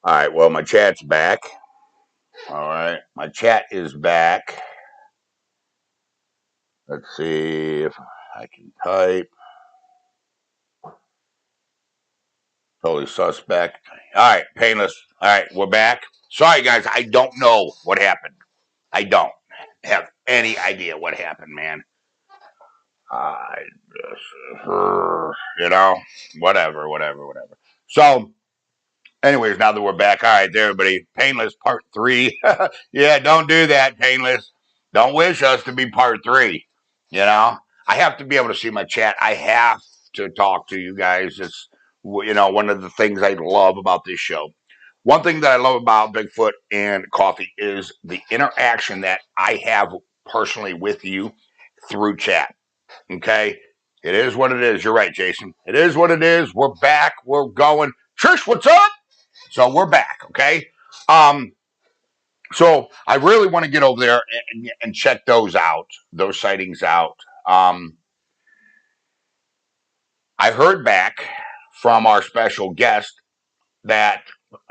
All right, well, my chat's back. All right, my chat is back. Let's see if I can type. Totally suspect. All right, painless. All right, we're back. Sorry, guys, I don't know what happened. I don't have any idea what happened, man. I just, whatever. So, anyways, now that we're back, all right, there, everybody. Painless part 3. Yeah, don't do that, Painless. Don't wish us to be part 3. I have to be able to see my chat. I have to talk to you guys. It's, one of the things I love about this show. One thing that I love about Bigfoot and Coffee is the interaction that I have personally with you through chat. Okay? It is what it is. You're right, Jason. It is what it is. We're back. We're going. Trish, what's up? So we're back, okay? Um, so I really want to get over there and check those sightings out. I heard back from our special guest that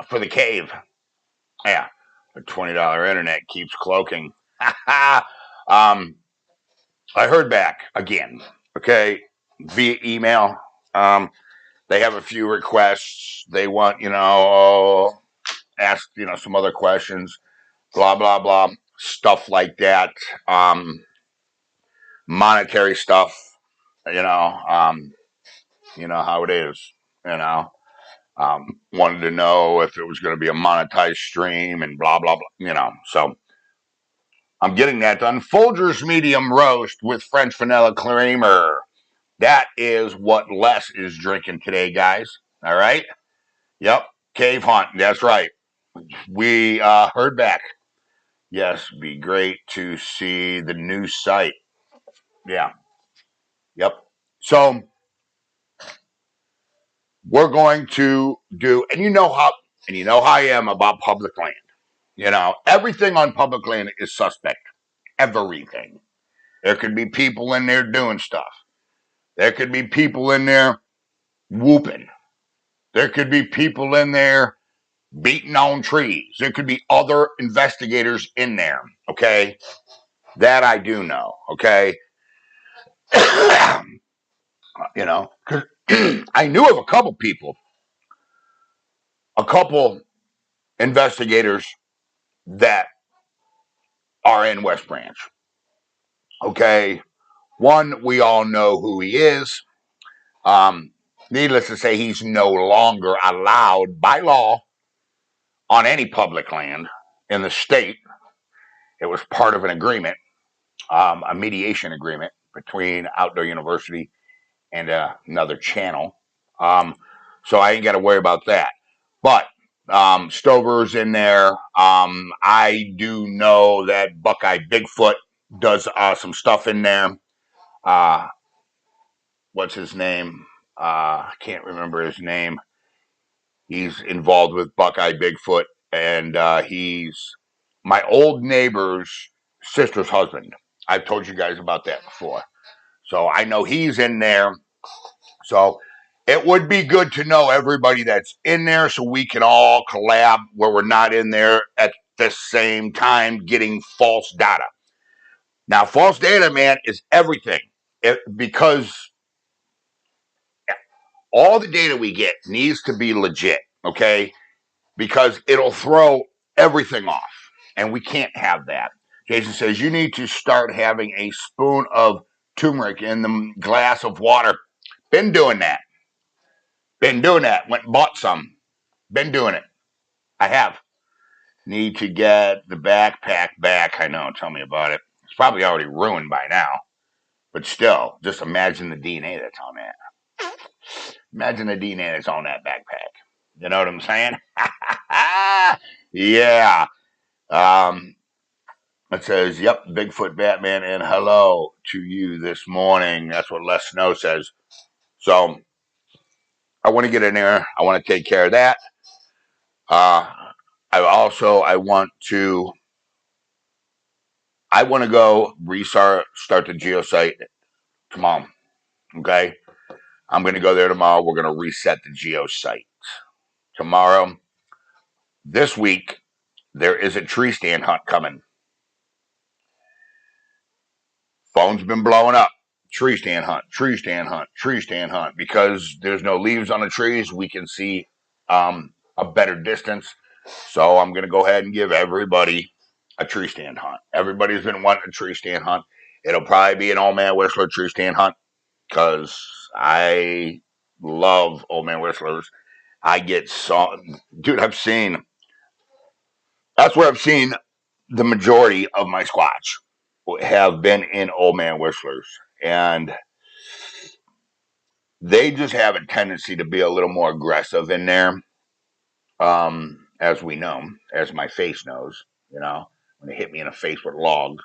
for the cave, yeah, the $20 internet keeps cloaking. I heard back again, okay, via email. They have a few requests. They want, ask, some other questions, blah, blah, blah, stuff like that. Monetary stuff, you know, um, you know how it is, you know. Wanted to know if it was going to be a monetized stream and blah, blah, blah, So I'm getting that done. Folgers medium roast with French vanilla creamer. That is what Les is drinking today, guys. All right. Yep. Cave hunt. That's right. We heard back. Yes, be great to see the new site. Yeah. Yep. So we're going to do, and you know how I am about public land. Everything on public land is suspect. Everything. There could be people in there doing stuff. There could be people in there whooping. There could be people in there beating on trees. There could be other investigators in there. Okay. That I do know. Okay. Because I knew of a couple investigators that are in West Branch. Okay. One, we all know who he is. Um, Needless to say, he's no longer allowed by law on any public land in the state. It was part of an agreement, a mediation agreement between Outdoor University and another channel. Um, so I ain't got to worry about that. But Stover's in there. I do know that Buckeye Bigfoot does some stuff in there. Uh, what's his name? I can't remember his name. He's involved with Buckeye Bigfoot, and he's my old neighbor's sister's husband. I've told you guys about that before. So I know he's in there. So it would be good to know everybody that's in there so we can all collab where we're not in there at the same time getting false data. Now, false data, man, is everything because all the data we get needs to be legit, okay? Because it'll throw everything off. And we can't have that. Jason says you need to start having a spoon of turmeric in the glass of water. Been doing that. Been doing that. Went and bought some. Been doing it. I have. Need to get the backpack back. I know. Tell me about it. It's probably already ruined by now. But still, just imagine the DNA that's on that. Imagine the DNA that's on that backpack. You know what I'm saying? Yeah. Um, it says, yep, Bigfoot Batman, and hello to you this morning. That's what Les Snow says. So I want to get in there. I want to take care of that. I want to go start the geosite tomorrow. Okay. I'm going to go there tomorrow. We're going to reset the geosite tomorrow. This week, there is a tree stand hunt coming. Phone's been blowing up. Tree stand hunt, tree stand hunt, tree stand hunt. Because there's no leaves on the trees, we can see a better distance. So I'm going to go ahead and give everybody a tree stand hunt. Everybody's been wanting a tree stand hunt. It'll probably be an Old Man Whistler tree stand hunt because I love Old Man Whistlers. I get dude, that's where I've seen the majority of my squatch have been in Old Man Whistlers. And they just have a tendency to be a little more aggressive in there. As we know, as my face knows, when they hit me in the face with a log,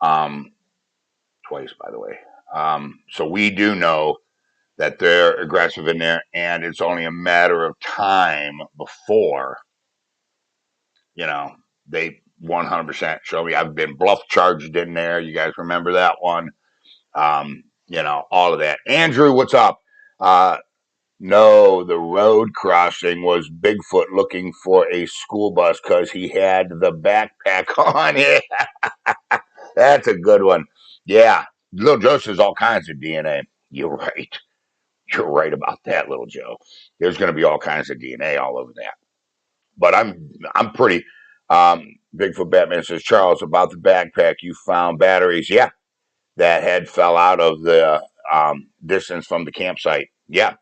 um, twice, by the way. So we do know that they're aggressive in there, and it's only a matter of time before, they 100% show me. I've been bluff charged in there. You guys remember that one? All of that. Andrew, what's up? No, the road crossing was Bigfoot looking for a school bus because he had the backpack on it. That's a good one. Yeah, Little Joe says all kinds of DNA. You're right. You're right about that, Little Joe. There's going to be all kinds of DNA all over that. But I'm pretty. Bigfoot Batman says, Charles, about the backpack, you found batteries. Yeah, that had fell out of the distance from the campsite. Yeah.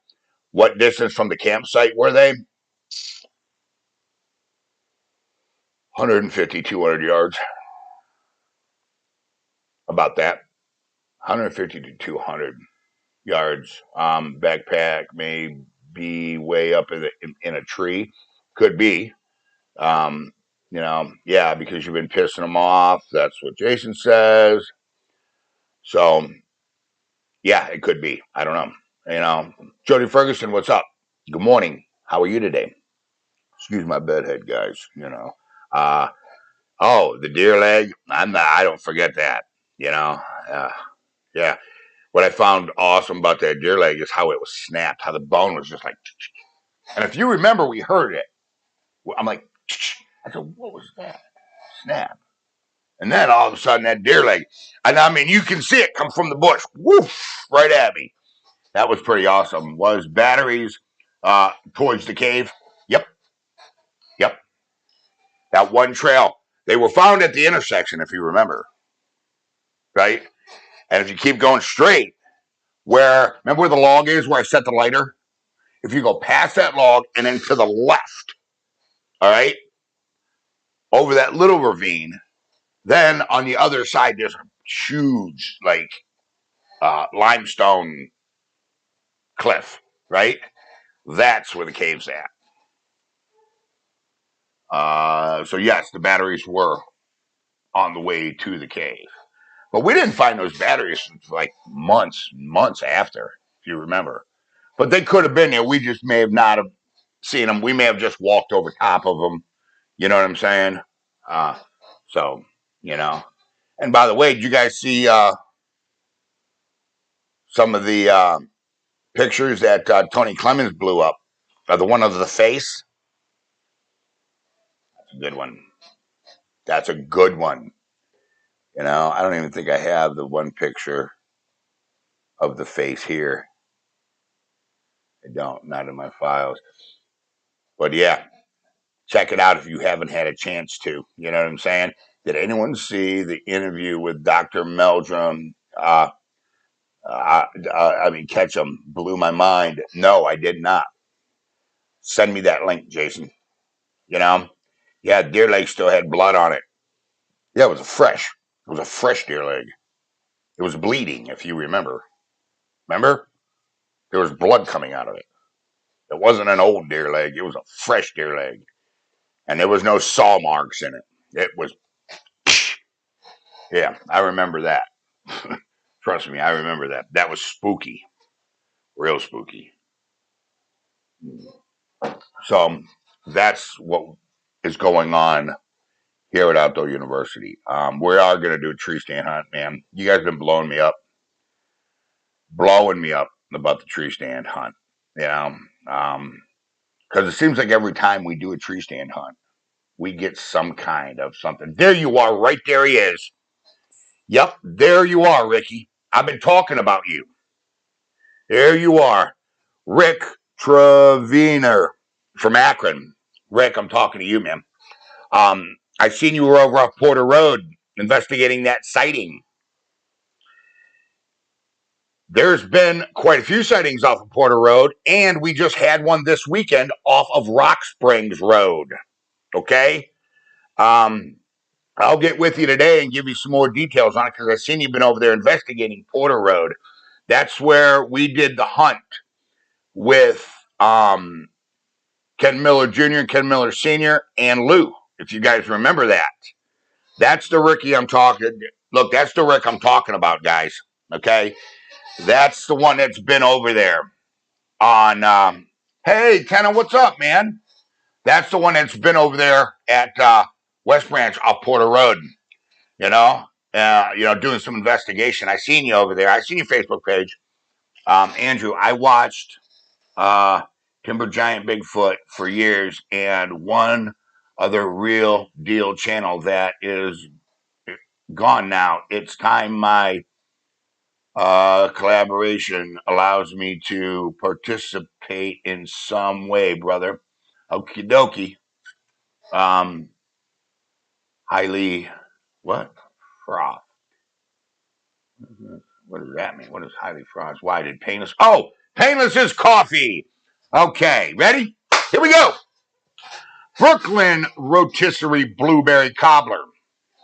What distance from the campsite were they? 150, 200 yards. About that. 150 to 200 yards. Backpack may be way up in a tree. Could be. Yeah, because you've been pissing them off. That's what Jason says. So, yeah, it could be. I don't know. Jody Ferguson, what's up? Good morning. How are you today? Excuse my bedhead, guys. Uh, oh, the deer leg. I don't forget that. You know. Yeah. What I found awesome about that deer leg is how it was snapped, how the bone was just like. And if you remember, we heard it. I'm like, I said, what was that? Snap. And then all of a sudden, that deer leg, and I mean, you can see it come from the bush, woof, right at me. That was pretty awesome. Was batteries towards the cave? Yep, yep. That one trail. They were found at the intersection, if you remember, right? And if you keep going straight, remember where the log is, where I set the lighter? If you go past that log and then to the left, all right, over that little ravine, then on the other side, there's a huge, limestone cliff, right? That's where the cave's at. So yes, the batteries were on the way to the cave, but we didn't find those batteries for like months after, if you remember. But they could have been there. We just may have not have seen them. We may have just walked over top of them. You know what I'm saying? Uh, so you know. And by the way, did you guys see some of the pictures that Tony Clemens blew up? The one of the face. That's a good one. That's a good one. I don't even think I have the one picture of the face here. I don't, not in my files. But yeah, check it out if you haven't had a chance to. You know what I'm saying? Did anyone see the interview with Dr. Meldrum? I mean, Ketchum blew my mind. No, I did not. Send me that link, Jason. You know? Yeah, deer leg still had blood on it. Yeah, it was a fresh deer leg. It was bleeding, if you remember. Remember? There was blood coming out of it. It wasn't an old deer leg. It was a fresh deer leg. And there was no saw marks in it. It was, yeah, I remember that. Trust me, I remember that. That was spooky. Real spooky. So that's what is going on here at Outdoor University. We are going to do a tree stand hunt, man. You guys have been blowing me up about the tree stand hunt. You know, Because it seems like every time we do a tree stand hunt, we get some kind of something. There you are, right there he is. Yep, there you are, Ricky. I've been talking about you. There you are, Rick Treviner from Akron. Rick, I'm talking to you, man. I seen you were over off Porter Road investigating that sighting. There's been quite a few sightings off of Porter Road, and we just had one this weekend off of Rock Springs Road. Okay? I'll get with you today and give you some more details on it because I've seen you've been over there investigating Porter Road. That's where we did the hunt with Ken Miller Jr. and Ken Miller Sr. and Lou, if you guys remember that. That's the Ricky I'm talking. Look, that's the Rick I'm talking about, guys. Okay? That's the one that's been over there on, hey, Kenna, what's up, man? That's the one that's been over there at West Branch off Porter Road, doing some investigation. I seen you over there. I seen your Facebook page. Andrew, I watched Timber Giant Bigfoot for years, and one other real deal channel that is gone now. It's time my collaboration allows me to participate in some way, brother. Okie dokie. Highly, what? Froth. What does that mean? What is highly froth? Why did painless? Oh, painless is coffee. Okay, ready? Here we go. Brooklyn rotisserie blueberry cobbler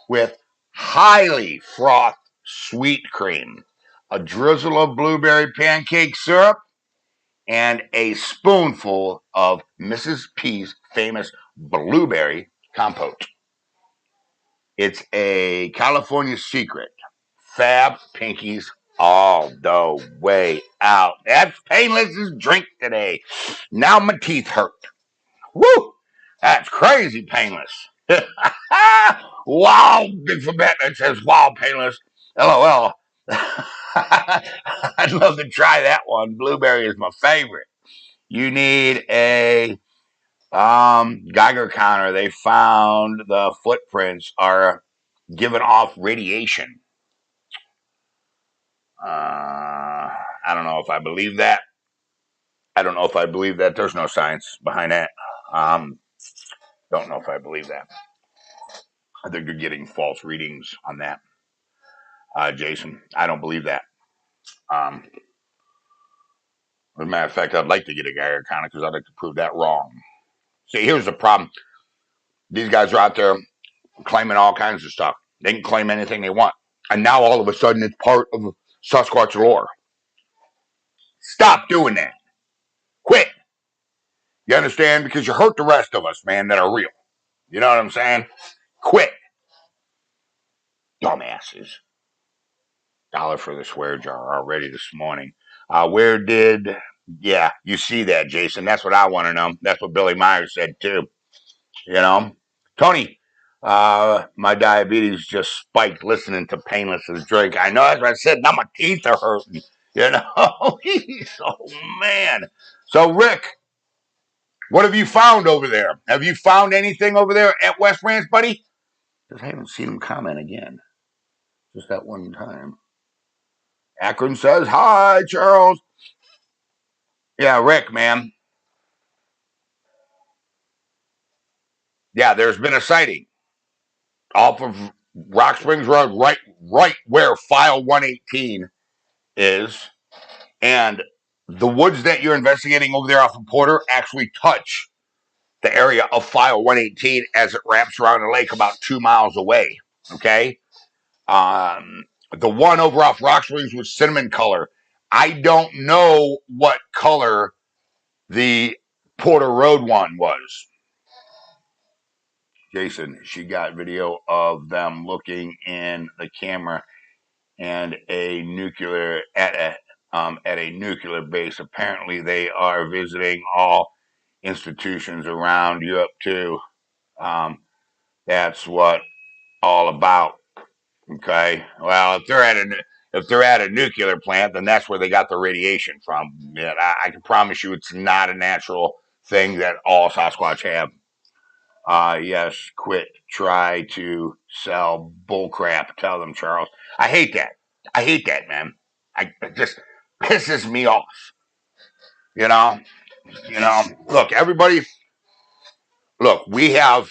with highly frothed sweet cream, a drizzle of blueberry pancake syrup, and a spoonful of Mrs. P's famous blueberry compote. It's a California secret. Fab Pinkies all the way out. That's Painless's drink today. Now my teeth hurt. Woo! That's crazy, Painless. Wow, Bigfoot Batman says, wow, Painless. LOL. I'd love to try that one. Blueberry is my favorite. You need a Geiger counter. They found the footprints are giving off radiation. I don't know if I believe that. There's no science behind that. Don't know if I believe that. I think you're getting false readings on that, Jason. I don't believe that. As a matter of fact, I'd like to get a Geiger counter because I'd like to prove that wrong. See, here's the problem. These guys are out there claiming all kinds of stuff. They can claim anything they want. And now all of a sudden it's part of Sasquatch lore. Stop doing that. Quit. You understand? Because you hurt the rest of us, man, that are real. You know what I'm saying? Quit. Dumbasses. $1 for the swear jar already this morning. Yeah, you see that, Jason. That's what I want to know. That's what Billy Myers said, too. Tony, my diabetes just spiked listening to Painless's drink. I know, that's what I said. Now my teeth are hurting. Oh, man. So, Rick, what have you found over there? Have you found anything over there at West Branch, buddy? Because I haven't seen him comment again. Just that one time. Akron says, hi, Charles. Yeah, Rick, man. Yeah, there's been a sighting off of Rock Springs Road, right where File 118 is. And the woods that you're investigating over there off of Porter actually touch the area of File 118 as it wraps around the lake about 2 miles away. Okay? The one over off Rock Springs was cinnamon color. I don't know what color the Porter Road one was. Jason, she got video of them looking in the camera and a nuclear at a nuclear base. Apparently, they are visiting all institutions around Europe too. That's what all about. Okay. Well, if they're at a nuclear plant, then that's where they got the radiation from. Yeah, I can promise you, it's not a natural thing that all Sasquatch have. Yes, quit. Try to sell bullcrap. Tell them, Charles. I hate that. I hate that, man. It just pisses me off. You know, Look, everybody. Look, we have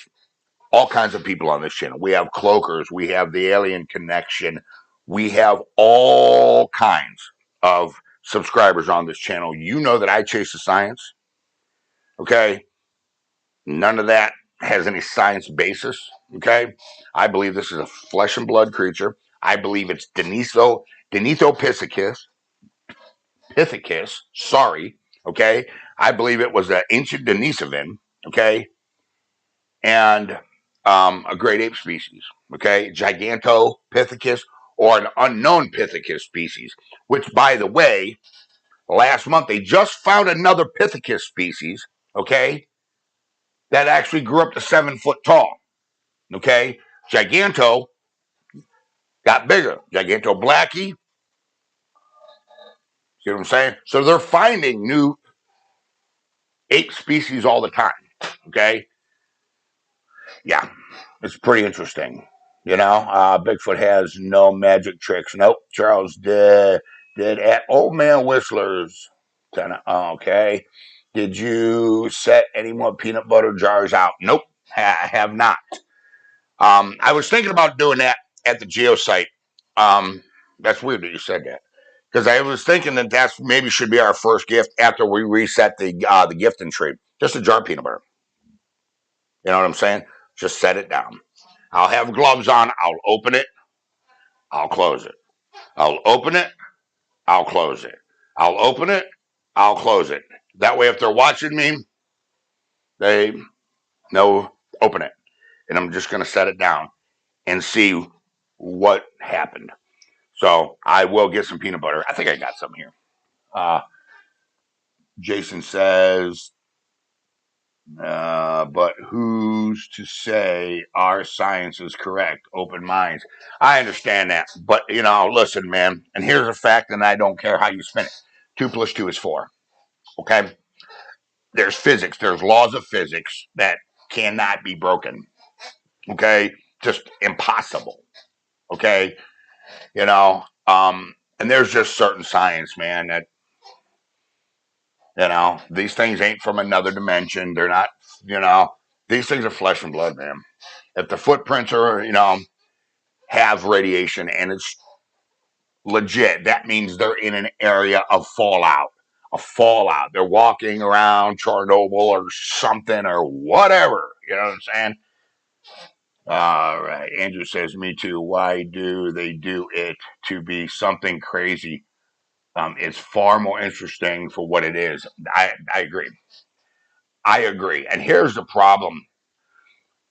all kinds of people on this channel. We have cloakers. We have the Alien Connection. We have all kinds of subscribers on this channel. You know that I chase the science. Okay, none of that has any science basis. Okay, I believe this is a flesh and blood creature. I believe it's Denethopithecus. Sorry. Okay, I believe it was an ancient Denisovan. Okay, and a great ape species. Okay, Gigantopithecus or an unknown Pithecus species. Which, by the way, last month they just found another Pithecus species. Okay, that actually grew up to 7 foot tall. Okay, Giganto got bigger. Giganto blackie. See what I'm saying? So they're finding new ape species all the time. Okay, yeah, it's pretty interesting. Bigfoot has no magic tricks. Nope, Charles did at Old Man Whistler's. Okay, did you set any more peanut butter jars out? Nope, I have not. I was thinking about doing that at the geo site. That's weird that you said that because I was thinking that that's maybe should be our first gift after we reset the gifting tree. Just a jar of peanut butter. You know what I'm saying? Just set it down. I'll have gloves on. I'll open it. I'll close it. I'll open it. I'll close it. I'll open it. I'll close it. That way, if they're watching me, they know open it. And I'm just going to set it down and see what happened. So I will get some peanut butter. I think I got some here. Jason says, but who's to say our science is correct? Open minds. I understand that. But, listen, man, and here's a fact, and I don't care how you spin it. 2 plus 2 is 4. Okay? There's physics. There's laws of physics that cannot be broken. Okay? Just impossible. Okay? And there's just certain science, man, that, these things ain't from another dimension. They're not, these things are flesh and blood, man. If the footprints are, have radiation and it's legit, that means they're in an area of fallout. A fallout. They're walking around Chernobyl or something or whatever. You know what I'm saying? All right. Andrew says, me too. Why do they do it to be something crazy? It's far more interesting for what it is. I agree. I agree. And here's the problem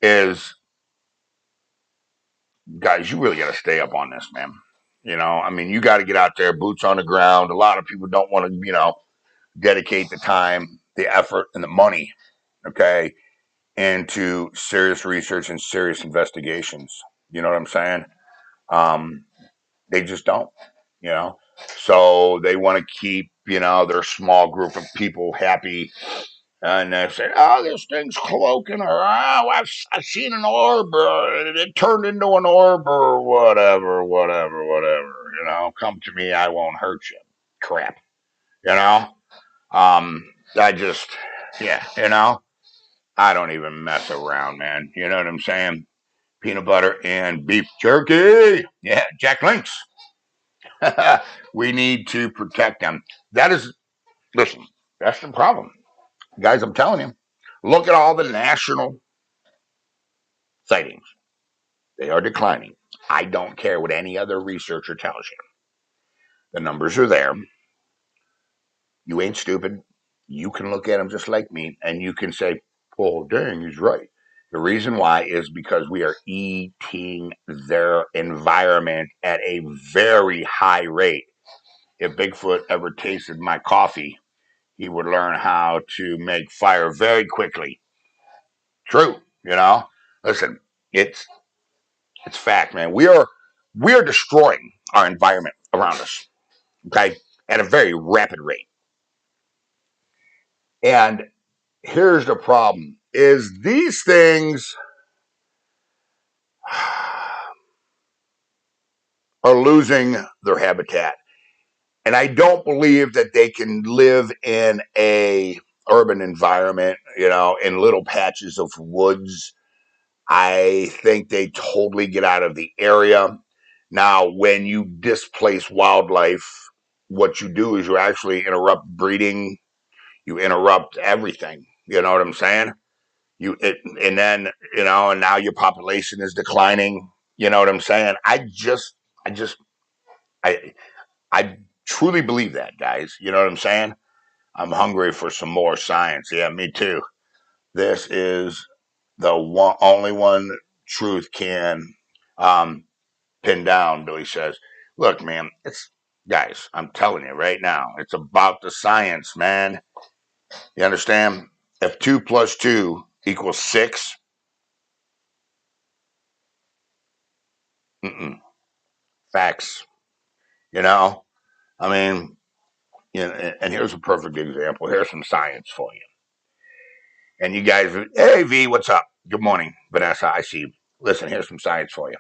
is, guys, you really got to stay up on this, man. You got to get out there, boots on the ground. A lot of people don't want to, dedicate the time, the effort, and the money, okay, into serious research and serious investigations. You know what I'm saying? They just don't, you know. So they want to keep, their small group of people happy. And they say, oh, this thing's cloaking, or I've seen an orb, or it turned into an orb, or whatever. Come to me, I won't hurt you. Crap. You know? I just, yeah, I don't even mess around, man. You know what I'm saying? Peanut butter and beef jerky. Yeah, Jack Links. We need to protect them. Listen, that's the problem. Guys, I'm telling you, look at all the national sightings. They are declining. I don't care what any other researcher tells you. The numbers are there. You ain't stupid. You can look at them just like me, and you can say, oh, dang, he's right. The reason why is because we are eating their environment at a very high rate. If Bigfoot ever tasted my coffee, he would learn how to make fire very quickly. True, Listen, it's fact, man. We are destroying our environment around us, okay, at a very rapid rate. And here's the problem: is these things are losing their habitat, and I don't believe that they can live in a urban environment, in little patches of woods. I think they totally get out of the area. Now, when you displace wildlife, what you do is you actually interrupt breeding, you interrupt everything. You know what I'm saying? And then, and now your population is declining. You know what I'm saying? I just, I, I truly believe that, guys. You know what I'm saying? I'm hungry for some more science. Yeah, me too. This is the only one truth can um, pin down. Billy says, "Look, man, it's guys. I'm telling you right now, it's about the science, man. You understand? If 2 + 2 = 6, facts. You know, I mean, and here's a perfect example. Here's some science for you. And you guys, hey V, what's up? Good morning, Vanessa. I see you. Listen, here's some science for you.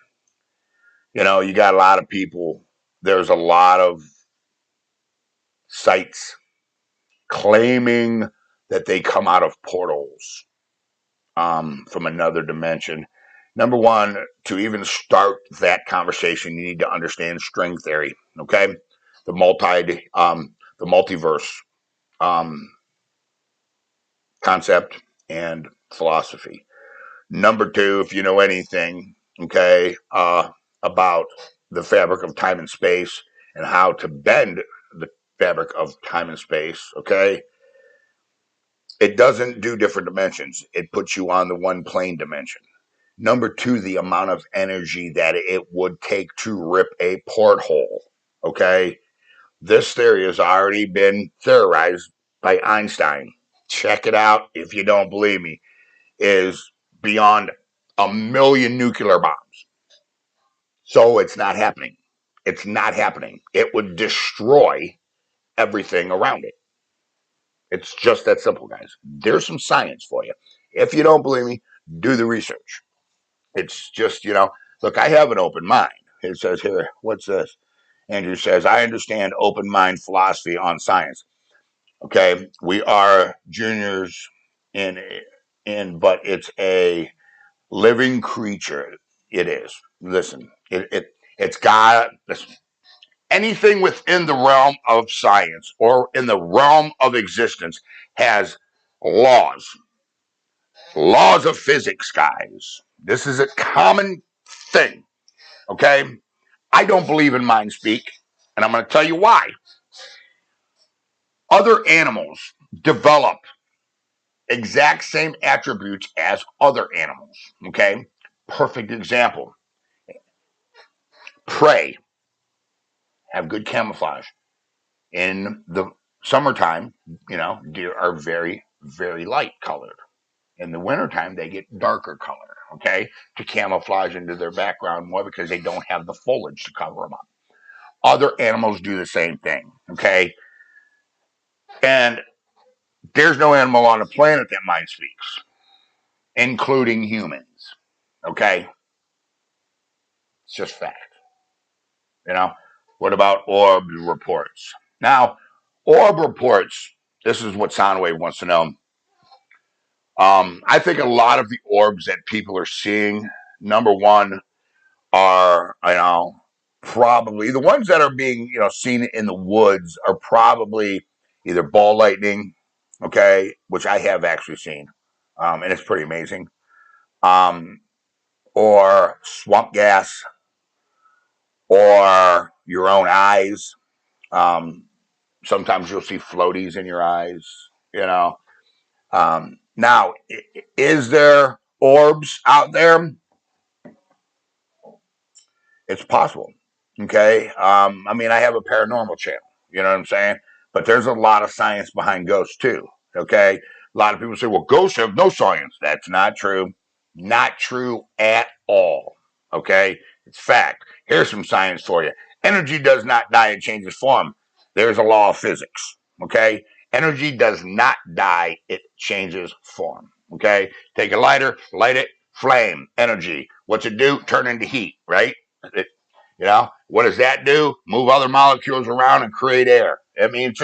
You got a lot of people. There's a lot of sites claiming that they come out of portals from another dimension. Number one, to even start that conversation, you need to understand string theory. Okay, the multiverse um, concept and philosophy. Number two, if you know anything, okay, about the fabric of time and space and how to bend the fabric of time and space, okay, it doesn't do different dimensions. It puts you on the one plane dimension. Number two, the amount of energy that it would take to rip a porthole, okay? This theory has already been theorized by Einstein. Check it out if you don't believe me. Is beyond a million nuclear bombs. So it's not happening. It's not happening. It would destroy everything around it. It's just that simple, guys. There's some science for you. If you don't believe me, do the research. It's just, look, I have an open mind. It says here, what's this? Andrew says, I understand open mind philosophy on science. Okay. We are juniors in, but it's a living creature. It is. Listen, it's got listen, anything within the realm of science or in the realm of existence has laws, laws of physics, guys. This is a common thing. Okay, I don't believe in mind speak, and I'm going to tell you why. Other animals develop exact same attributes as other animals. Okay, perfect example: prey have good camouflage. In the summertime, deer are very, very light colored. In the wintertime, they get darker colored, okay, to camouflage into their background more because they don't have the foliage to cover them up. Other animals do the same thing, okay? And there's no animal on the planet that mind speaks, including humans, okay? It's just fact, you know? What about orb reports? Now, orb reports, this is what Soundwave wants to know. I think a lot of the orbs that people are seeing, number one, are probably the ones that are being seen in the woods are probably either ball lightning, okay, which I have actually seen, and it's pretty amazing, um, or swamp gas, or your own eyes. Um, Sometimes you'll see floaties in your eyes, you know. Now, is there orbs out there? It's possible. Okay. I mean, I have a paranormal channel. You know what I'm saying? But there's a lot of science behind ghosts too. Okay. A lot of people say, well, ghosts have no science. That's not true. Not true at all. Okay. It's fact. Here's some science for you. Energy does not die, it changes form. There's a law of physics. Okay. Energy does not die, it changes form. Okay? Take a lighter, light it, flame, energy. What's it do? Turn into heat, right? It, what does that do? Move other molecules around and create air. I mean,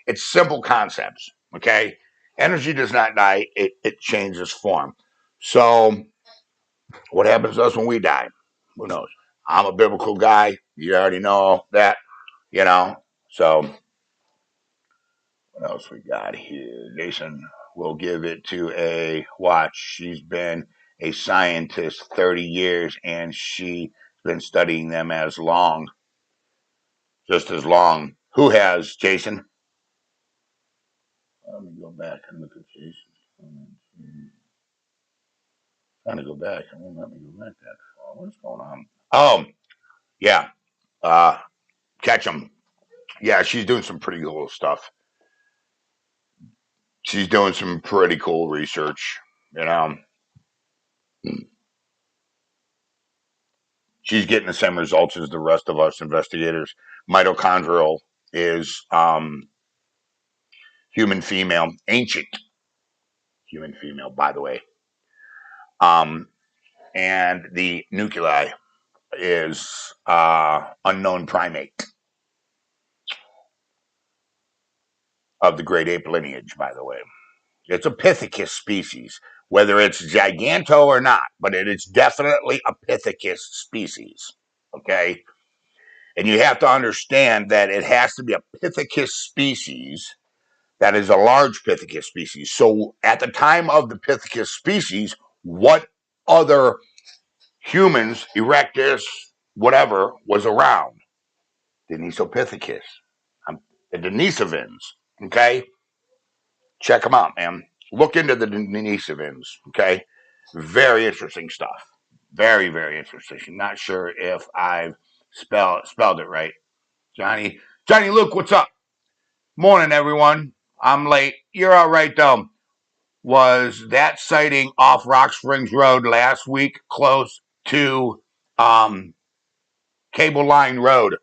it's simple concepts. Okay? Energy does not die, it changes form. So, what happens to us when we die? Who knows? I'm a biblical guy. You already know that, you know. So, what else we got here? Jason will give it to a watch. She's been a scientist 30 years and she's been studying them just as long. Who has, Jason? Let me go back and look at Jason. Trying to go back. It won't let me go back that far. What's going on? Oh, yeah. Catch them. Yeah, she's doing some pretty cool stuff. She's doing some pretty cool research. You know, she's getting the same results as the rest of us investigators. Mitochondrial is human female, ancient human female, by the way. And the nuclei is unknown primate of the great ape lineage, by the way. It's a Pithecus species, whether it's giganto or not, but it is definitely a Pithecus species. Okay? And you have to understand that it has to be a Pithecus species that is a large Pithecus species. So at the time of the Pithecus species, what other humans, erectus, whatever, was around? Denisopithecus, the Denisovans. Okay? Check them out, man. Look into the Denisovans. Okay? Very interesting stuff. Very, very interesting. Not sure if I've spelled it right. Johnny Luke, what's up? Morning, everyone. I'm late. You're all right, though. Was that sighting off Rock Springs Road last week close to Cable Line Road?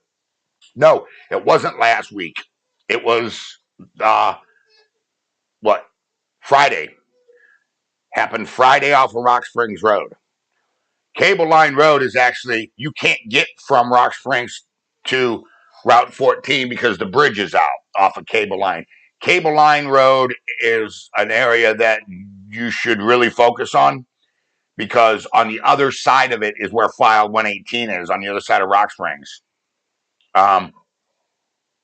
No, it wasn't last week. It was, what, Friday. Happened Friday off of Rock Springs Road. Cable Line Road is actually, you can't get from Rock Springs to Route 14 because the bridge is out off of Cable Line. Cable Line Road is an area that you should really focus on because on the other side of it is where File 118 is, on the other side of Rock Springs.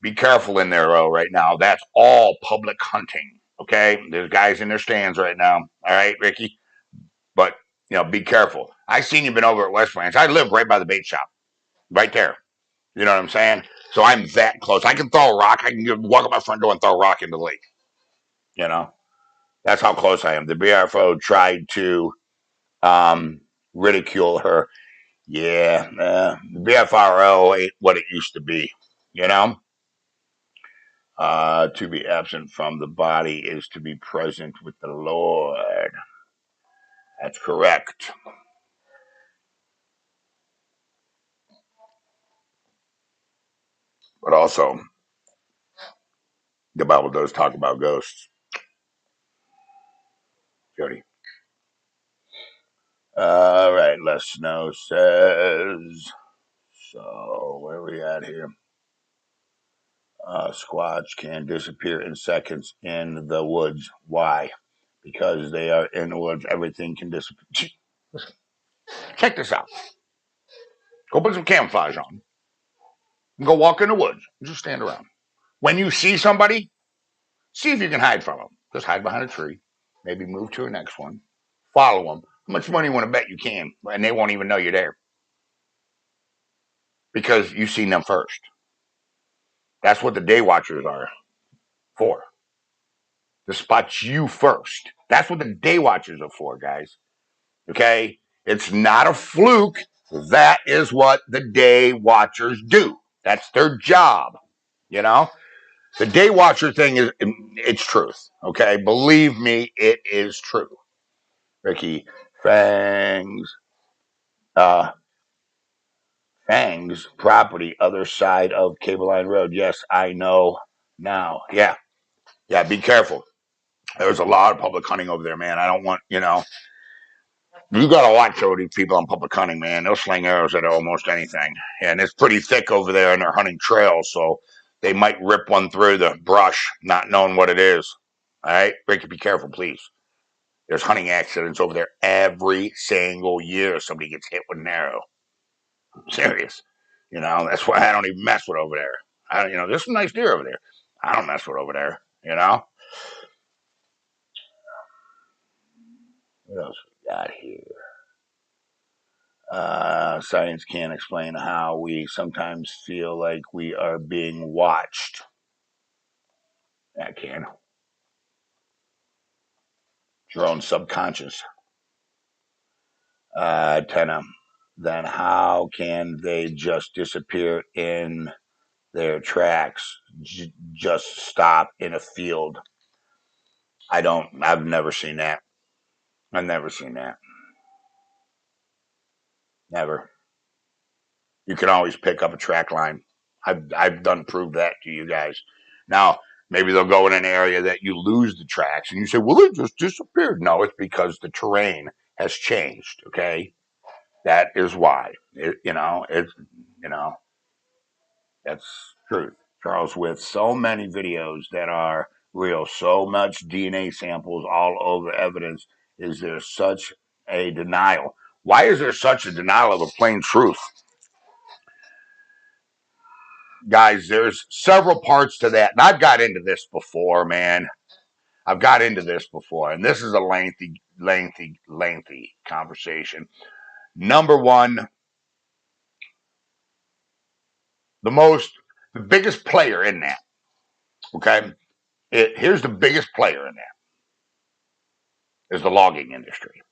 Be careful in there, right now. That's all public hunting, okay? There's guys in their stands right now, all right, Ricky? But, be careful. I seen you been over at West Branch. I live right by the bait shop, right there. You know what I'm saying? So I'm that close. I can throw a rock. I can walk up my front door and throw a rock into the lake. That's how close I am. The BRFO tried to ridicule her. Yeah, the BFRO ain't what it used to be. To be absent from the body is to be present with the Lord. That's correct. But also, the Bible does talk about ghosts. Jody. All right, Les Snow says. So, where are we at here? Squatch can disappear in seconds in the woods. Why? Because they are in the woods. Everything can disappear. Check this out. Go put some camouflage on. And go walk in the woods. Just stand around. When you see somebody, see if you can hide from them. Just hide behind a tree. Maybe move to the next one. Follow them. How much money you want to bet you can? And they won't even know you're there. Because you've seen them first. That's what the day watchers are for. To spot you first. That's what the day watchers are for, guys. Okay? It's not a fluke. That is what the day watchers do. That's their job. The day watcher thing it's truth. Okay? Believe me, it is true. Ricky, Fangs, Fangs property, other side of Cable Line Road. Yes, I know now. Yeah. Yeah, be careful. There's a lot of public hunting over there, man. I don't want, you got to watch all these people on public hunting, man. They'll sling arrows at almost anything. And it's pretty thick over there, and they're hunting trails, so they might rip one through the brush, not knowing what it is. All right? Ricky, be careful, please. There's hunting accidents over there every single year. Somebody gets hit with an arrow. I'm serious. That's why I don't even mess with over there. There's some nice deer over there. I don't mess with over there. What else we got here? Science can't explain how we sometimes feel like we are being watched. That can. It's your own subconscious. Tenna. Then how can they just disappear in their tracks? Just stop in a field? I've never seen that. I've never seen that. Never. You can always pick up a track line. I've done proved that to you guys. Now, maybe they'll go in an area that you lose the tracks and you say, well, it just disappeared. No, it's because the terrain has changed. Okay. That is why. That's truth. Charles, with so many videos that are real, so much DNA samples all over evidence, is there such a denial? Why is there such a denial of a plain truth? Guys, there's several parts to that. And I've got into this before, man. I've got into this before. And this is a lengthy conversation. Number one, the biggest player in that, okay? Here's the biggest player in that is the logging industry.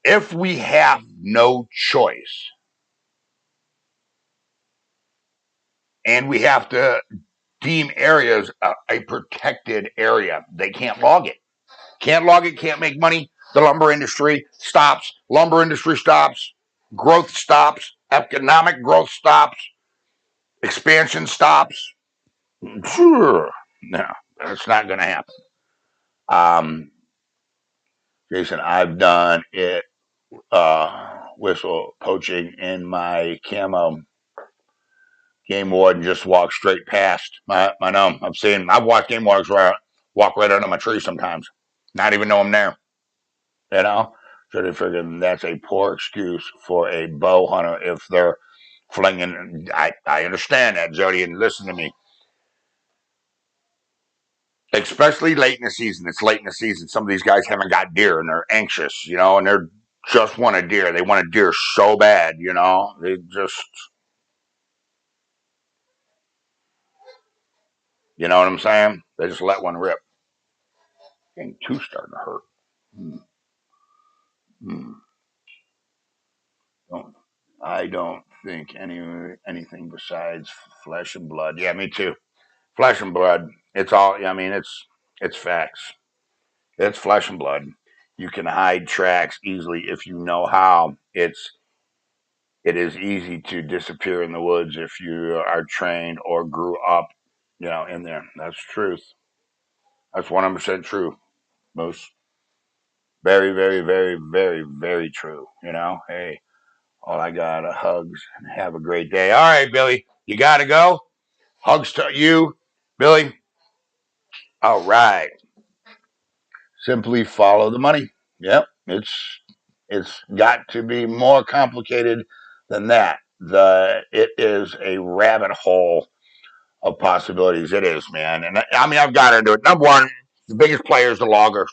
If we have no choice and we have to deem areas a protected area, they can't log it. Can't log it, can't make money. The lumber industry stops. Lumber industry stops. Growth stops. Economic growth stops. Expansion stops. Sure. No, that's not going to happen. Jason, I've done it whistle poaching in my camo game warden just walk straight past. I know. I've watched game wardens walk right under my tree sometimes. Not even know I'm there. You know? So they figure that's a poor excuse for a bow hunter if they're flinging. I understand that, Jody, and listen to me. Especially late in the season. It's late in the season. Some of these guys haven't got deer and they're anxious, and they're just want a deer. They want a deer so bad, They just, you know what I'm saying? They just let one rip. Dang, two starting to hurt. Hmm. Hmm. I don't think anything besides flesh and blood. Yeah, me too. Flesh and blood. It's all. I mean, it's facts. It's flesh and blood. You can hide tracks easily if you know how. It is easy to disappear in the woods if you are trained or grew up, in there. That's truth. That's 100% true. Most very, very, very, very, very true. Hey, all I got are hugs and have a great day. All right, Billy, you got to go. Hugs to you, Billy. All right. Simply follow the money. Yep. It's got to be more complicated than that. It is a rabbit hole of possibilities. It is, man. And I mean, I've got into it. Number one, the biggest player is the loggers.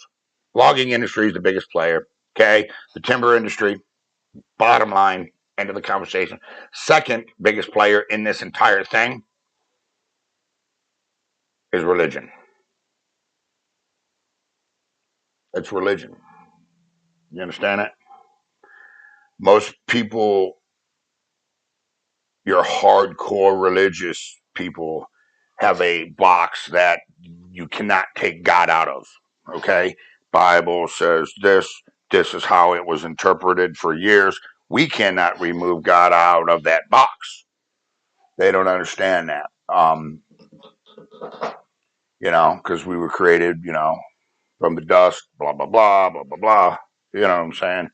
Logging industry is the biggest player. Okay. The timber industry, bottom line, end of the conversation. Second biggest player in this entire thing is religion. It's religion. You understand it? Most people, your hardcore religious people, have a box that you cannot take God out of. Okay? Bible says this. This is how it was interpreted for years. We cannot remove God out of that box. They don't understand that. because we were created, from the dust, blah, blah, blah, blah, blah, blah. You know what I'm saying?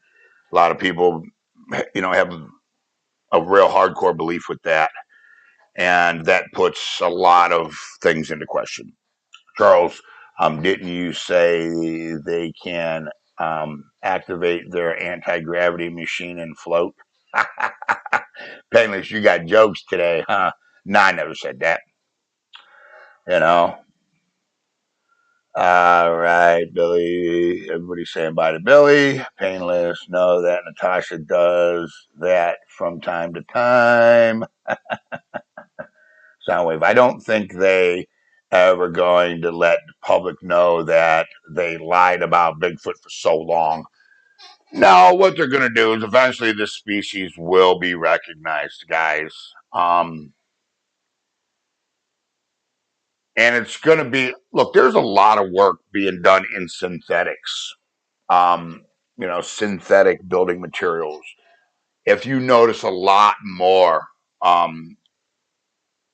A lot of people, have a real hardcore belief with that. And that puts a lot of things into question. Charles, didn't you say they can activate their anti gravity machine and float? Painless, you got jokes today, huh? No, I never said that. You know. All right, Billy. Everybody's saying bye to Billy. Painless. Know that Natasha does that from time to time. Soundwave. I don't think they ever going to let the public know that they lied about Bigfoot for so long. No, what they're going to do is eventually this species will be recognized, guys. And it's going to be, look, there's a lot of work being done in synthetics, synthetic building materials. If you notice, a lot more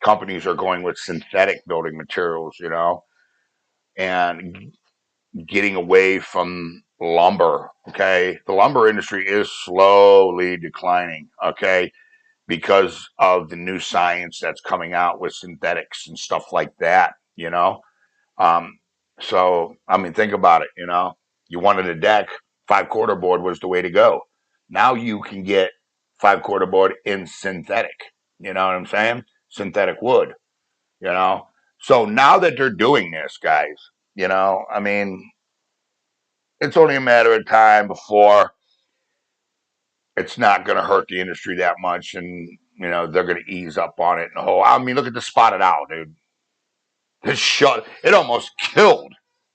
companies are going with synthetic building materials, and getting away from lumber. Okay. The lumber industry is slowly declining. Okay. Because of the new science that's coming out with synthetics and stuff like that. Um, so, I mean, think about it. You wanted a deck, 5/4 board was the way to go. Now you can get 5/4 board in synthetic. You know what I'm saying? Synthetic wood, you know? So now that they're doing this, guys, I mean, it's only a matter of time before it's not going to hurt the industry that much, and they're going to ease up on it. And I mean, look at the spotted owl, dude. It almost killed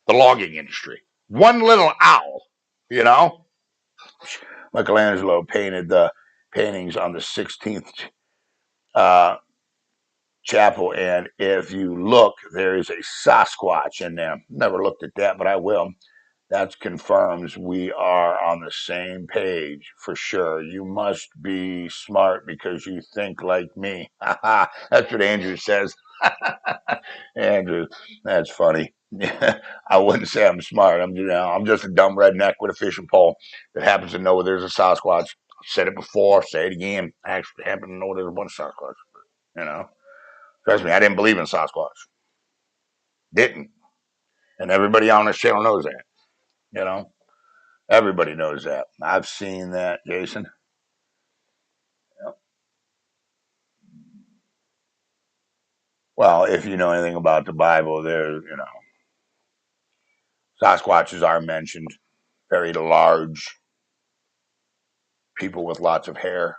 the logging industry. One little owl, you know. Michelangelo painted the paintings on the 16th uh, chapel, and if you look, there is a Sasquatch in there. Never looked at that, but I will. That confirms we are on the same page for sure. You must be smart because you think like me. That's what Andrew says. Andrew, that's funny. I wouldn't say I'm smart. I'm just a dumb redneck with a fishing pole that happens to know where there's a Sasquatch. I've said it before, say it again. I actually happen to know there's a bunch of Sasquatch. You know, trust me, I didn't believe in Sasquatch. Didn't, and everybody on this channel knows that. You know. Everybody knows that. I've seen that, Jason. Yep. Well, if you know anything about the Bible, Sasquatches are mentioned. Very large people with lots of hair.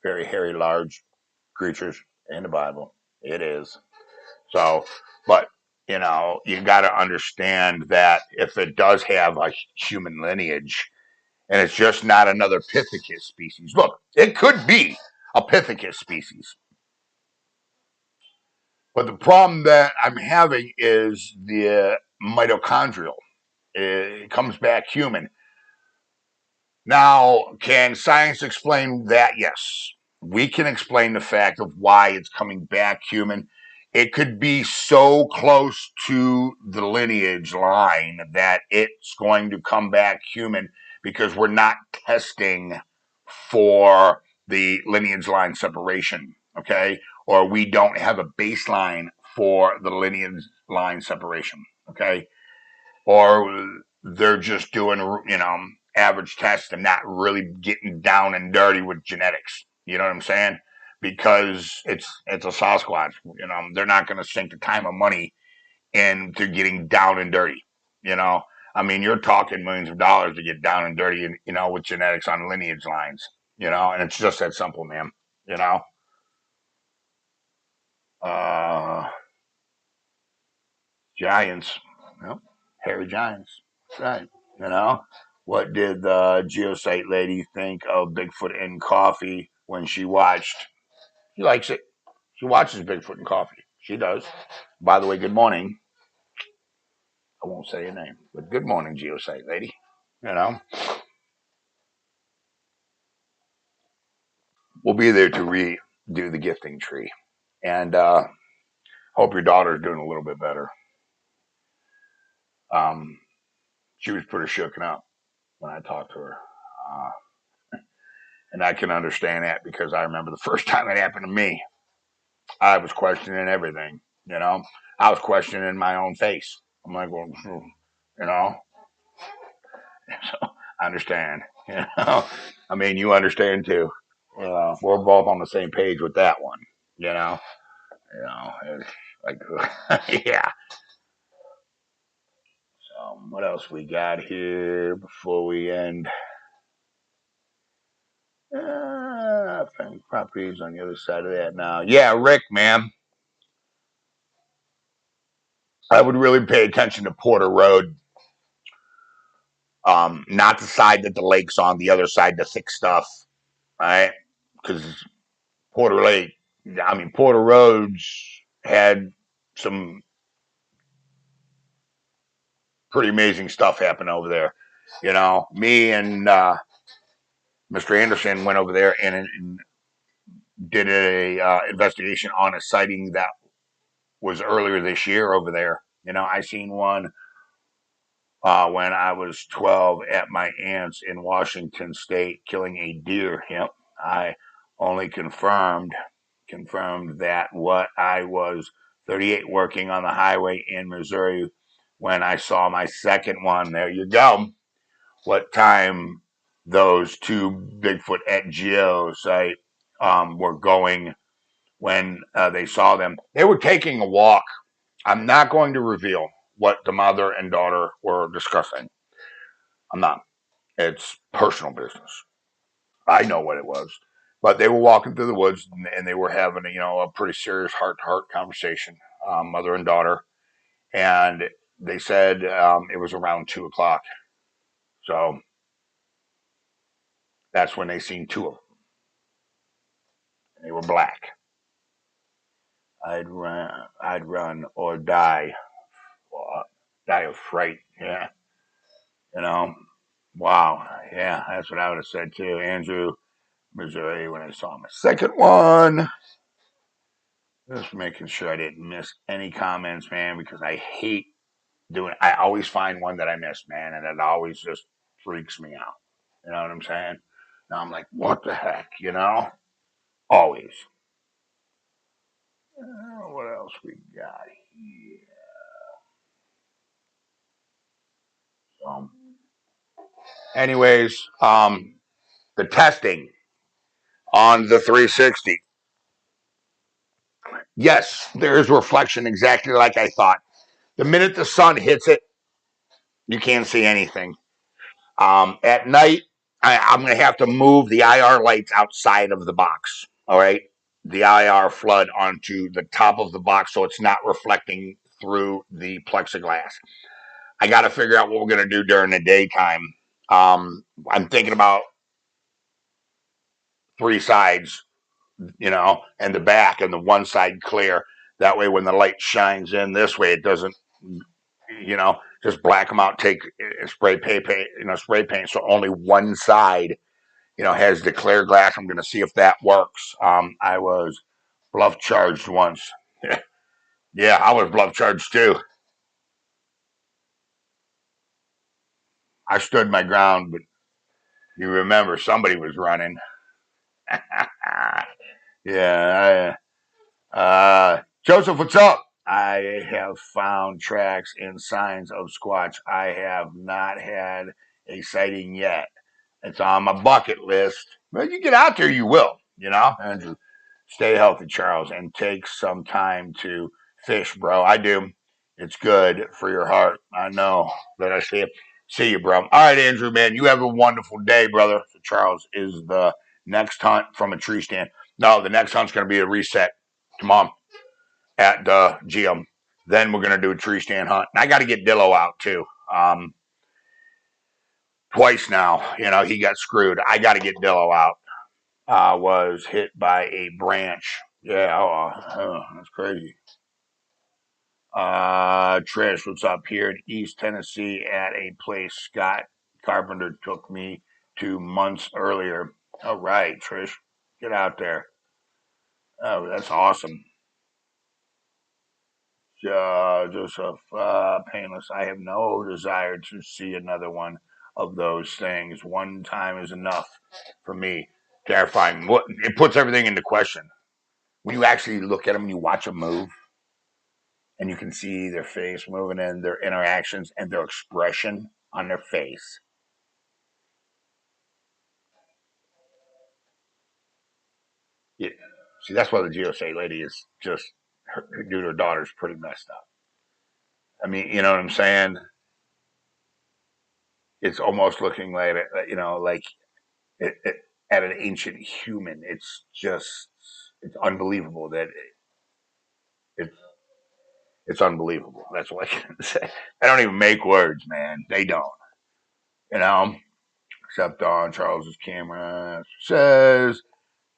Very hairy, large creatures in the Bible. It is. So, but, you got to understand that if it does have a human lineage, and it's just not another Pithecus species. Look, it could be a Pithecus species. But the problem that I'm having is the mitochondrial. It comes back human. Now, can science explain that? Yes. We can explain the fact of why it's coming back human. It could be so close to the lineage line that it's going to come back human because we're not testing for the lineage line separation, okay? Or we don't have a baseline for the lineage line separation, okay? Or they're just doing, average tests and not really getting down and dirty with genetics. You know what I'm saying? Because it's a Sasquatch. They're not going to sink the time and money into getting down and dirty. You know, I mean, you're talking millions of dollars to get down and dirty, and with genetics on lineage lines. And it's just that simple, man. You know, uh, giants, well, hairy giants. That's right. You know, what did the geosite lady think of Bigfoot and coffee when she watched? She likes it. She watches Bigfoot and coffee. She does. By the way, good morning. I won't say your name, but good morning, geosite lady. You know, we'll be there to redo the gifting tree, and Hope your daughter's doing a little bit better. She was pretty shooken up when I talked to her. Uh, and I can understand that because I remember the first time it happened to me. I was questioning everything, you know. I was questioning my own face. I'm like, well, you know, so I understand, you know. I mean, you understand too. We're both on the same page with that one, you know. It's like, yeah. What else we got here before we end? I think properties on the other side of that now. Yeah, Rick, man. I would really pay attention to Porter Road. Not the side that the lake's on, the other side, the thick stuff, right? Because Porter Lake, I mean, Porter Roads had some pretty amazing stuff happen over there. You know, me and Mr. Anderson went over there and did a investigation on a sighting that was earlier this year over there. You know, I seen one when I was 12 at my aunt's in Washington State, killing a deer. Yep, I only confirmed that what I was 38 working on the highway in Missouri when I saw my second one. There you go. What time those two Bigfoot at Geo site were going when they saw them. They were taking a walk. I'm not going to reveal what the mother and daughter were discussing. I'm not. It's personal business. I know what it was. But they were walking through the woods and they were having, a pretty serious heart to heart conversation, mother and daughter. And they said it was around 2 o'clock. So that's when they seen two of them. And they were black. I'd run or die. Die of fright. Yeah. You know, wow. Yeah, that's what I would have said too. Andrew, Missouri, when I saw my second one. Just making sure I didn't miss any comments, man, because I hate doing. I always find one that I missed, man, and it always just freaks me out. You know what I'm saying? Now I'm like, what the heck, you know? Always. What else we got here? So, anyways, the testing on the 360. Yes, there is reflection exactly like I thought. The minute the sun hits it, you can't see anything. At night, I'm going to have to move the IR lights outside of the box. All right. The IR flood onto the top of the box so it's not reflecting through the plexiglass. I got to figure out what we're going to do during the daytime. I'm thinking about three sides, and the back and the one side clear. That way, when the light shines in this way, it doesn't, just black them out, take spray paint. So only one side has the clear glass. I'm going to see if that works. I was bluff charged once. Yeah, I was bluff charged too. I stood my ground, but you remember somebody was running. Yeah. Joseph, what's up? I have found tracks and signs of Squatch. I have not had a sighting yet. It's on my bucket list. When you get out there, you will, and stay healthy, Charles, and take some time to fish, bro. I do. It's good for your heart. I know that I see it. See you, bro. All right, Andrew, man. You have a wonderful day, brother. So Charles is the next hunt from a tree stand. No, the next hunt's going to be a reset tomorrow at the gym. Then we're going to do a tree stand hunt. And I got to get Dillo out, too. Twice now, he got screwed. I got to get Dillo out. Was hit by a branch. Yeah, that's crazy. Trish, what's up here in East Tennessee at a place Scott Carpenter took me to months earlier. All right, Trish, get out there. Oh, that's awesome. Joseph, painless. I have no desire to see another one of those things. One time is enough for me. Terrifying. What it puts everything into question. When you actually look at them, you watch them move, and you can see their face moving and their interactions and their expression on their face. Yeah. See, that's why the GeoSay lady is just her dude. Her daughter's pretty messed up. I mean, you know what I'm saying? It's almost looking like like it, at an ancient human. It's unbelievable that it, it's unbelievable. That's what I can say. I don't even make words, man. They don't. You know, except on Charles's camera says,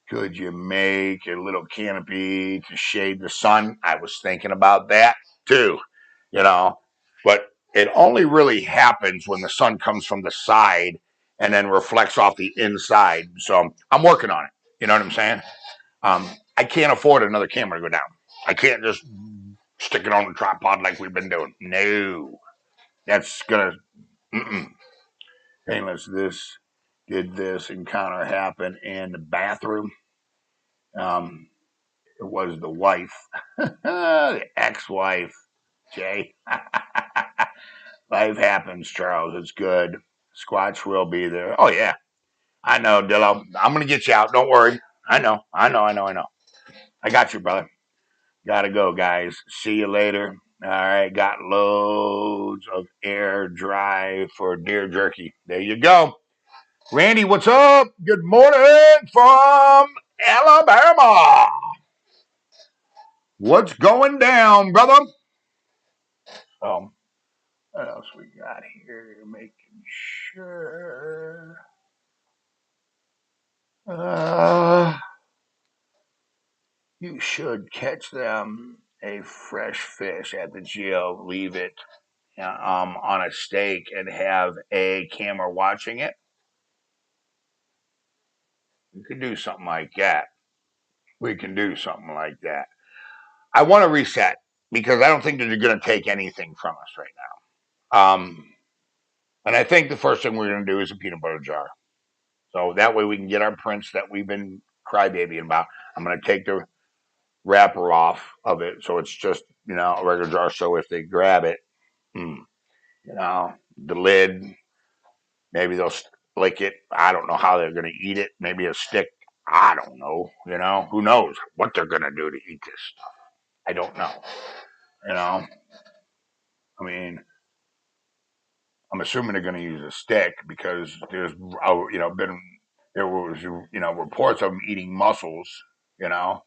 "Could you make a little canopy to shade the sun?" I was thinking about that too. You know, but it only really happens when the sun comes from the side and then reflects off the inside. So I'm working on it. You know what I'm saying? I can't afford another camera to go down. I can't just stick it on the tripod like we've been doing. No, that's gonna painless. This encounter happen in the bathroom. Um, it was the wife, the ex-wife, Jay. Life happens, Charles. It's good. Squatch will be there. Oh yeah, I know, Dillo. I'm gonna get you out. Don't worry. I know. I got you, brother. Gotta go, guys. See you later. All right, got loads of air dry for deer jerky. There you go. Randy, what's up? Good morning from Alabama. What's going down, brother? What else we got here? Making sure. You should catch them a fresh fish at the geo, leave it on a stake, and have a camera watching it. We could do something like that. We can do something like that. I want to reset because I don't think that you're going to take anything from us right now. And I think the first thing we're going to do is a peanut butter jar. So that way we can get our prints that we've been crybabying about. I'm going to take the wrapper off of it so it's just, a regular jar. So if they grab it, the lid, maybe they'll lick it. I don't know how they're going to eat it. Maybe a stick. I don't know. Who knows what they're going to do to eat this stuff. I don't know. You know, I mean, I'm assuming they're going to use a stick because there was reports of them eating mussels, you know,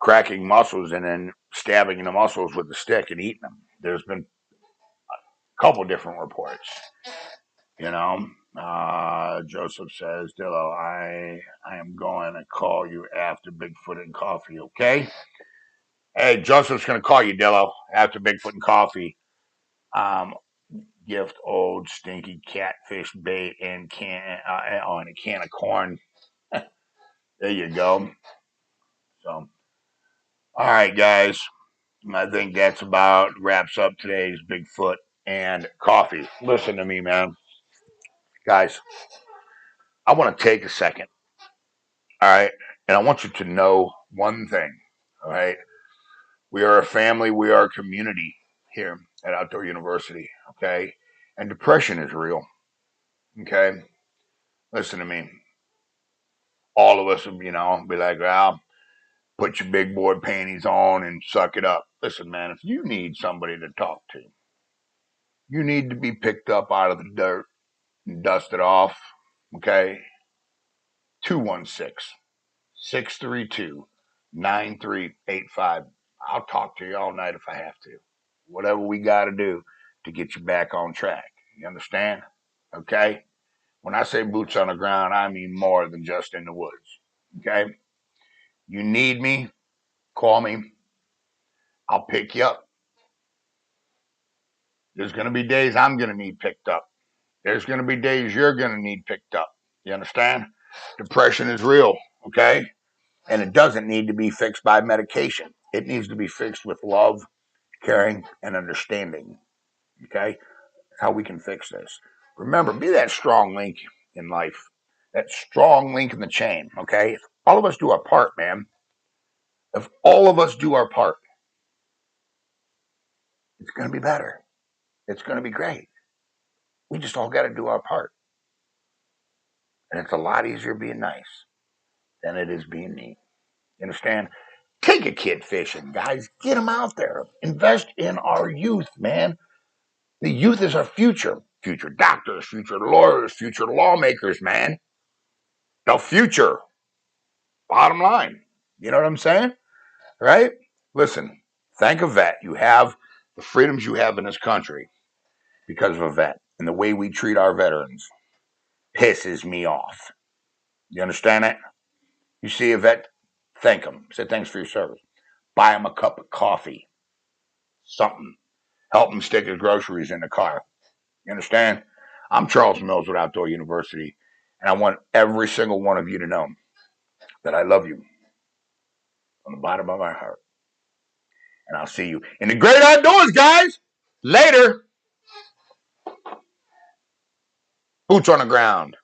cracking mussels and then stabbing the mussels with the stick and eating them. There's been a couple different reports, you know. Joseph says, Dillo, I am going to call you after Bigfoot and coffee, okay? Hey, Joseph's going to call you, Dillo, after Bigfoot and coffee. Gift old stinky catfish bait and on a can of corn. There you go. So, all right, guys. I think that's about wraps up today's Bigfoot and coffee. Listen to me, man. Guys, I want to take a second. All right. And I want you to know one thing. All right. We are a family. We are a community here at Outdoor University. Okay. And depression is real. Okay. Listen to me. All of us, be like, well, put your big boy panties on and suck it up. Listen, man, if you need somebody to talk to, you need to be picked up out of the dirt and dusted off. Okay. 216 632 9385. I'll talk to you all night if I have to. Whatever we got to do to get you back on track. You understand? Okay. When I say boots on the ground, I mean more than just in the woods. Okay. You need me, call me. I'll pick you up. There's going to be days I'm going to need picked up. There's going to be days you're going to need picked up. You understand? Depression is real, okay? And it doesn't need to be fixed by medication. It needs to be fixed with love, caring, and understanding. Okay? How we can fix this. Remember, be that strong link in life, that strong link in the chain. Okay? If all of us do our part, man, if all of us do our part, it's going to be better. It's going to be great. We just all got to do our part. And it's a lot easier being nice than it is being mean. You understand? Take a kid fishing, guys. Get them out there. Invest in our youth, man. The youth is our future. Future doctors, future lawyers, future lawmakers, man. The future. Bottom line. You know what I'm saying? Right? Listen, thank a vet. You have the freedoms you have in this country because of a vet. And the way we treat our veterans pisses me off. You understand that? You see a vet, thank him. Say thanks for your service. Buy him a cup of coffee. Something. Help him stick his groceries in the car. You understand? I'm Charles Mills with Outdoor University, and I want every single one of you to know that I love you from the bottom of my heart. And I'll see you in the great outdoors, guys. Later. Boots on the ground.